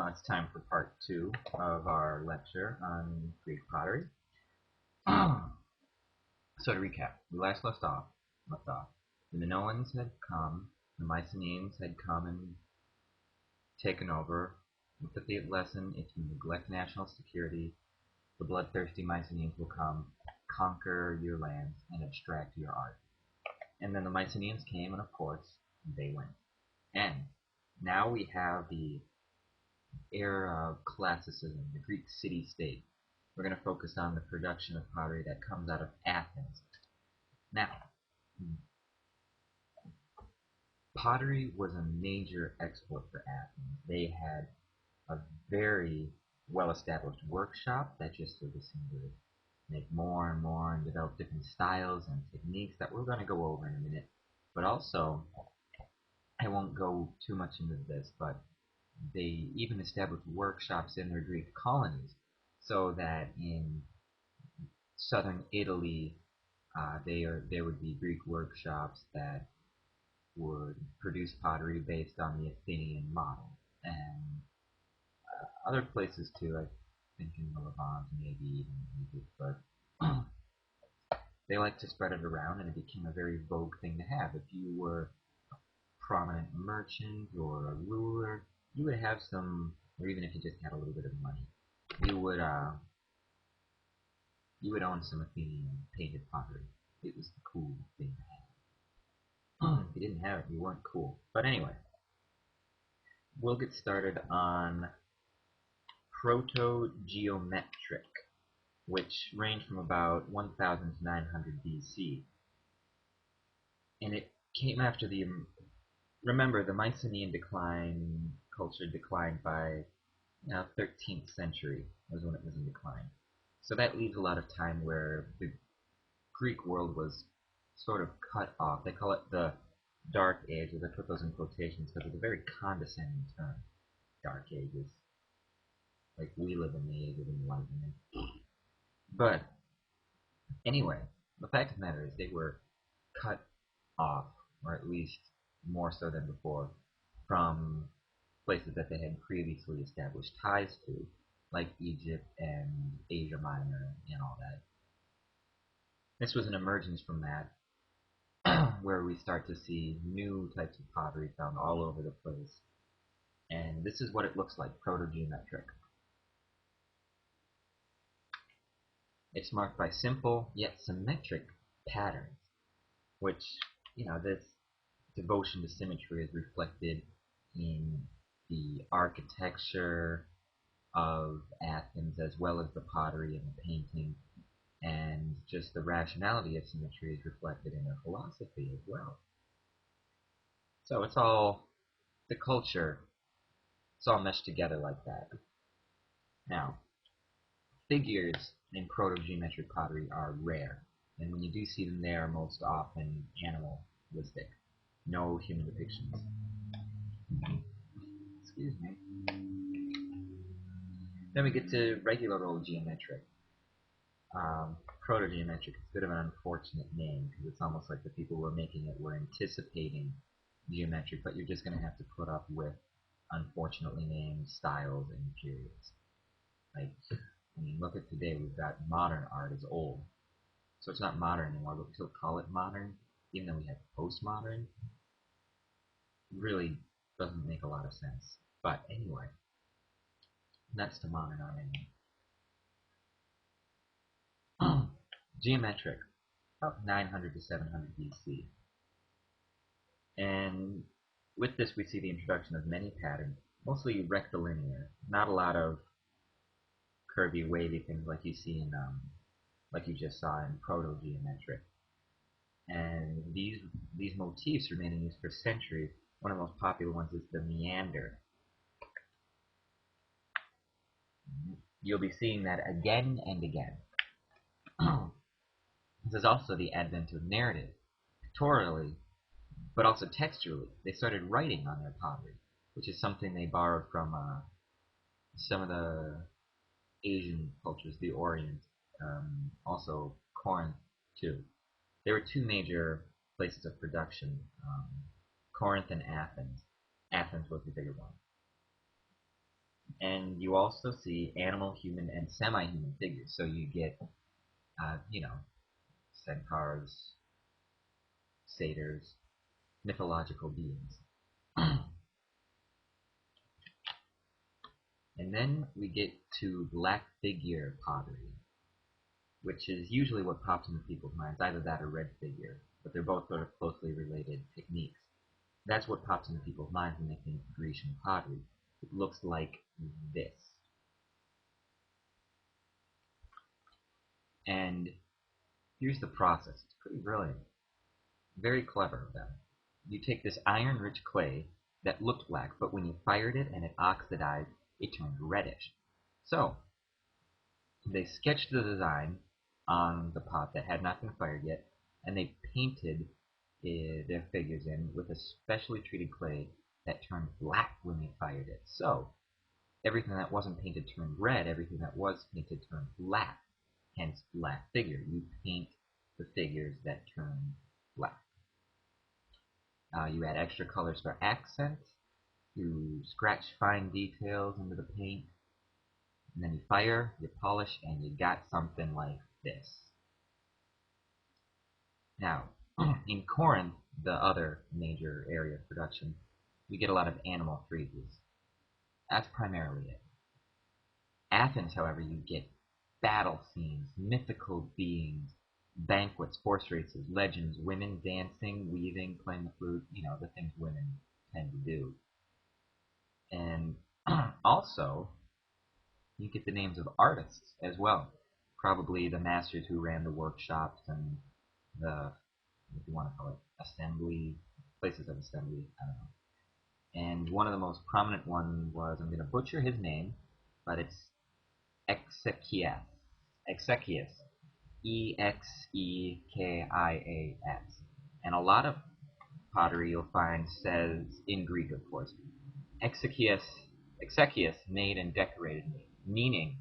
It's time for part 2 of our lecture on Greek pottery. So to recap, we last left off. The Minoans had come, the Mycenaeans had come and taken over. With the fifth lesson, if you neglect national security, the bloodthirsty Mycenaeans will come, conquer your lands, and abstract your art. And then the Mycenaeans came, and of course, they went. And now we have the era of classicism, the Greek city-state. We're going to focus on the production of pottery that comes out of Athens. Now, pottery was a major export for Athens. They had a very well-established workshop that just sort of seemed to make more and more and develop different styles and techniques that we're going to go over in a minute. But also, I won't go too much into this, but they even established workshops in their Greek colonies, so that in southern Italy, there would be Greek workshops that would produce pottery based on the Athenian model, and other places too. I think in the Levant, maybe even Egypt, but they like to spread it around, and it became a very vogue thing to have. If you were a prominent merchant or a ruler, you would have some, or even if you just had a little bit of money, you would own some Athenian painted pottery. It was the cool thing to have. If you didn't have it, you weren't cool. But anyway, we'll get started on proto-geometric, which ranged from about 1000 to 900 BC. And it came after the, remember, the Mycenaean culture declined by 13th century was when it was in decline. So that leaves a lot of time where the Greek world was sort of cut off. They call it the Dark Ages. I put those in quotations because it's a very condescending term, Dark Ages. Like, we live in the age of enlightenment. But anyway, the fact of the matter is they were cut off, or at least more so than before, from places that they had previously established ties to, like Egypt and Asia Minor and all that. This was an emergence from that, where we start to see new types of pottery found all over the place. And this is what it looks like, proto-geometric. It's marked by simple yet symmetric patterns, which, this devotion to symmetry is reflected in the architecture of Athens, as well as the pottery and the painting, and just the rationality of symmetry is reflected in their philosophy as well. So it's all the culture, it's all meshed together like that. Now, figures in proto-geometric pottery are rare, and when you do see them, they are most often animalistic, no human depictions. Excuse me. Then we get to regular old geometric. Proto-geometric is a bit of an unfortunate name, because it's almost like the people who are making it were anticipating geometric, but you're just going to have to put up with unfortunately named styles and periods. Like, look at today, we've got modern art is old. So it's not modern anymore, but we still call it modern, even though we have postmodern. Really doesn't make a lot of sense. But anyway, that's to modern art anyway. Geometric, about 900 to 700 BC. And with this we see the introduction of many patterns, mostly rectilinear, not a lot of curvy, wavy things like you see in, like you just saw in proto-geometric. And these motifs remain in use for centuries. One of the most popular ones is the meander. You'll be seeing that again and again. This is also the advent of narrative. pictorially, but also texturally. They started writing on their pottery, which is something they borrowed from some of the Asian cultures, the Orient, also Corinth too. There were two major places of production, Corinth and Athens. Athens was the bigger one. And you also see animal, human, and semi-human figures. So you get, centaurs, satyrs, mythological beings. And then we get to black figure pottery, which is usually what pops into people's minds, either that or red figure, but they're both sort of closely related techniques. That's what pops into people's minds when they think Grecian pottery. It looks like this. And here's the process. It's pretty brilliant. Very clever of them. You take this iron-rich clay that looked black, but when you fired it and it oxidized, it turned reddish. So, they sketched the design on the pot that had not been fired yet, and they painted their figures in with a specially treated clay that turned black when they fired it. So, everything that wasn't painted turned red, everything that was painted turned black, hence black figure. You paint the figures that turn black. You add extra colors for accent, you scratch fine details into the paint, and then you fire, you polish, and you got something like this. Now, in Corinth, the other major area of production, we get a lot of animal friezes. That's primarily it. Athens, however, you get battle scenes, mythical beings, banquets, horse races, legends, women dancing, weaving, playing the flute, the things women tend to do. And also, you get the names of artists as well. Probably the masters who ran the workshops and the, if you want to call it, assembly, places of assembly, I don't know. And one of the most prominent ones was, I'm going to butcher his name, but it's Exekias. Exekias. E-X-E-K-I-A-S. And a lot of pottery you'll find says, in Greek of course, Exekias made and decorated me. Meaning,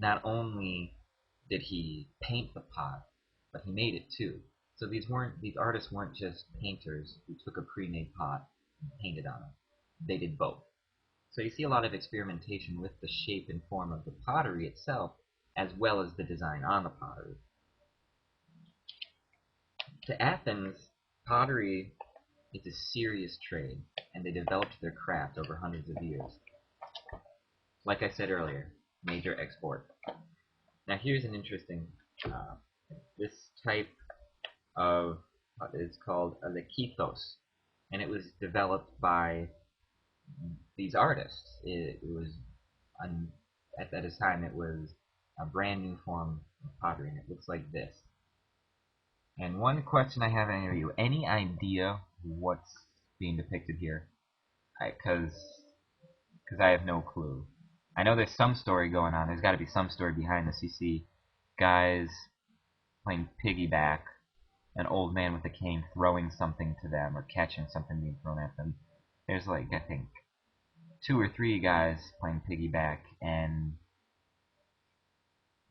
not only did he paint the pot, but he made it too. So these artists weren't just painters who took a pre-made pot and painted on it. They did both. So you see a lot of experimentation with the shape and form of the pottery itself, as well as the design on the pottery. To Athens, pottery is a serious trade, and they developed their craft over hundreds of years. Like I said earlier, major export. Now here's an interesting, this type of, is called a lekithos, and it was developed by these artists. It was, at that time, it was a brand new form of pottery, and it looks like this. And one question I have for you, any idea what's being depicted here? Because I have no clue. I know there's some story going on. There's got to be some story behind this. You see guys playing piggyback, an old man with a cane throwing something to them or catching something being thrown at them. There's like, I think, 2 or 3 guys playing piggyback, and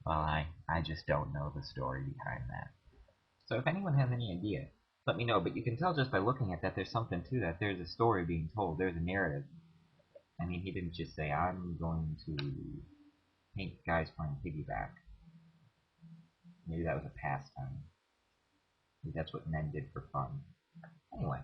well, I just don't know the story behind that. So if anyone has any idea, let me know. But you can tell just by looking at that there's something to that. There's a story being told. There's a narrative. I mean, he didn't just say, I'm going to paint guys playing piggyback. Maybe that was a pastime. Maybe that's what men did for fun. Anyway,